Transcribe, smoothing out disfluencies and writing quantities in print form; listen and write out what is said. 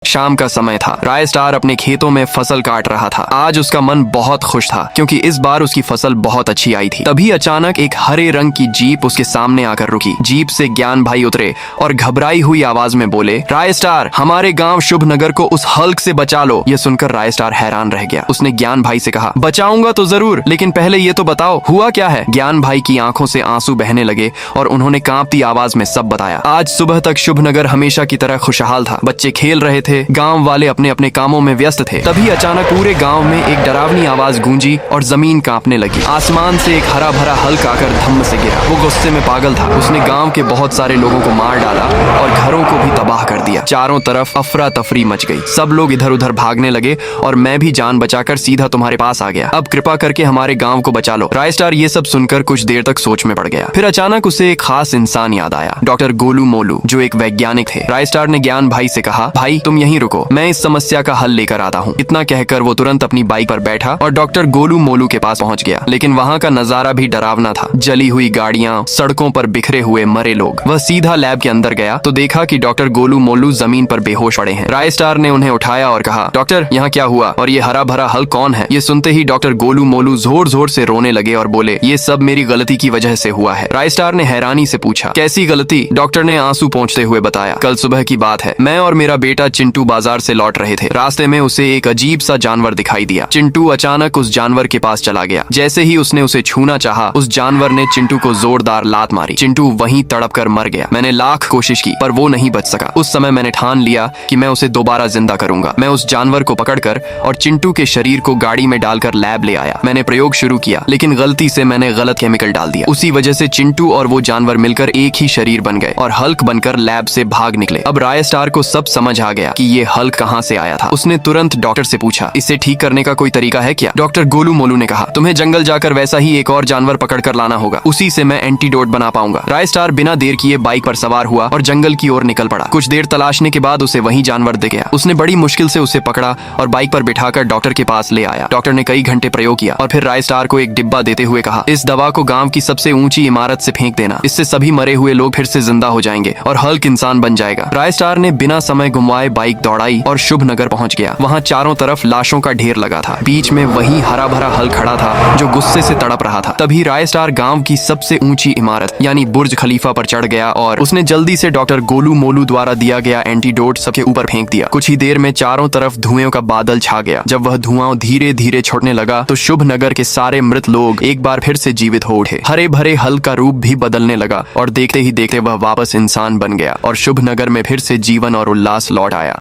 शाम का समय था। राय स्टार अपने खेतों में फसल काट रहा था। आज उसका मन बहुत खुश था क्योंकि इस बार उसकी फसल बहुत अच्छी आई थी। तभी अचानक एक हरे रंग की जीप उसके सामने आकर रुकी। जीप से ज्ञान भाई उतरे और घबराई हुई आवाज में बोले, राय स्टार, हमारे गांव शुभ नगर को उस हल्क से बचा लो। यह सुनकर राय स्टार हैरान रह गया। उसने ज्ञान भाई से कहा, बचाऊंगा तो जरूर, लेकिन पहले ये तो बताओ हुआ क्या है। ज्ञान भाई की आंखों से आंसू बहने लगे और उन्होंने कांपती आवाज में सब बताया। आज सुबह तक शुभ नगर हमेशा की तरह खुशहाल था। बच्चे खेल रहे थे, गांव वाले अपने अपने कामों में व्यस्त थे। तभी अचानक पूरे गांव में एक डरावनी आवाज गूंजी और जमीन कांपने लगी। आसमान से एक हरा भरा हल्क आकर धम्म से गिरा। वो गुस्से में पागल था। उसने गांव के बहुत सारे लोगों को मार डाला और घरों को भी तबाह कर दिया। चारों तरफ अफरा तफरी मच गई। सब लोग इधर उधर भागने लगे और मैं भी जान बचाकर सीधा तुम्हारे पास आ गया। अब कृपा करके हमारे गांव को बचा लो। राय स्टार ये सब सुनकर कुछ देर तक सोच में पड़ गया। फिर अचानक उसे एक खास इंसान याद आया, डॉक्टर गोलू मोलू, जो एक वैज्ञानिक थे। राय स्टार ने ज्ञान भाई से कहा, भाई तुम यहीं रुको, मैं इस समस्या का हल लेकर आता हूँ। इतना कहकर वो तुरंत अपनी बाइक पर बैठा और डॉक्टर गोलू मोलू के पास पहुंच गया। लेकिन वहाँ का नजारा भी डरावना था। जली हुई गाड़ियाँ, सड़कों पर बिखरे हुए मरे लोग। वह सीधा लैब के अंदर गया तो देखा कि डॉक्टर गोलू मोलू जमीन पर बेहोश पड़े हैं। राय स्टार ने उन्हें उठाया और कहा, डॉक्टर यहाँ क्या हुआ और ये हरा भरा हल कौन है। ये सुनते ही डॉक्टर गोलू मोलू जोर जोर से रोने लगे और बोले, ये सब मेरी गलती की वजह से हुआ है। राय स्टार ने हैरानी से पूछा, कैसी गलती। डॉक्टर ने आंसू पोंछते हुए बताया, कल सुबह की बात है। मैं और मेरा बेटा चिंटू बाजार से लौट रहे थे। रास्ते में उसे एक अजीब सा जानवर दिखाई दिया। चिंटू अचानक उस जानवर के पास चला गया। जैसे ही उसने उसे छूना चाहा, उस जानवर ने चिंटू को जोरदार लात मारी। चिंटू वहीं तड़प कर मर गया। मैंने लाख कोशिश की पर वो नहीं बच सका। उस समय मैंने ठान लिया कि मैं उसे दोबारा जिंदा करूंगा। मैं उस जानवर को पकड़कर और चिंटू के शरीर को गाड़ी में डालकर लैब ले आया। मैंने प्रयोग शुरू किया, लेकिन गलती से मैंने गलत केमिकल डाल दिया। उसी वजह से चिंटू और वो जानवर मिलकर एक ही शरीर बन गए और हल्क बनकर लैब से भाग निकले। अब राय स्टार को सब समझ आ गया कि ये हल्क कहाँ से आया था। उसने तुरंत डॉक्टर से पूछा, इसे ठीक करने का कोई तरीका है क्या। डॉक्टर गोलू मोलू ने कहा, तुम्हें जंगल जाकर वैसा ही एक और जानवर पकड़ कर लाना होगा। उसी से मैं एंटीडोट बना पाऊंगा। राय स्टार बिना देर किए बाइक पर सवार हुआ और जंगल की ओर निकल पड़ा। कुछ देर तलाशने के बाद उसे वही जानवर दिख गया। उसने बड़ी मुश्किल से उसे पकड़ा और बाइक पर बिठाकर डॉक्टर के पास ले आया। डॉक्टर ने कई घंटे प्रयोग किया और फिर राय स्टार को एक डिब्बा देते हुए कहा, इस दवा को गांव की सबसे ऊंची इमारत से फेंक देना। इससे सभी मरे हुए लोग फिर से जिंदा हो जाएंगे और हल्क इंसान बन जाएगा। राय स्टार ने बिना समय घुमाए बाइक दौड़ाई और शुभ नगर पहुंच गया। वहाँ चारों तरफ लाशों का ढेर लगा था। बीच में वही हरा भरा हल खड़ा था जो गुस्से से तड़प रहा था। तभी राय स्टार गांव की सबसे ऊंची इमारत यानी बुर्ज खलीफा पर चढ़ गया और उसने जल्दी से डॉक्टर गोलू मोलू द्वारा दिया गया एंटीडोट सबके ऊपर फेंक दिया। कुछ ही देर में चारों तरफ धुएं का बादल छा गया। जब वह धुआं धीरे धीरे छोड़ने लगा तो शुभ नगर के सारे मृत लोग एक बार फिर से जीवित हो उठे। हरे भरे हल का रूप भी बदलने लगा और देखते ही देखते वह वापस इंसान बन गया और शुभ नगर में फिर से जीवन और उल्लास लौट आया।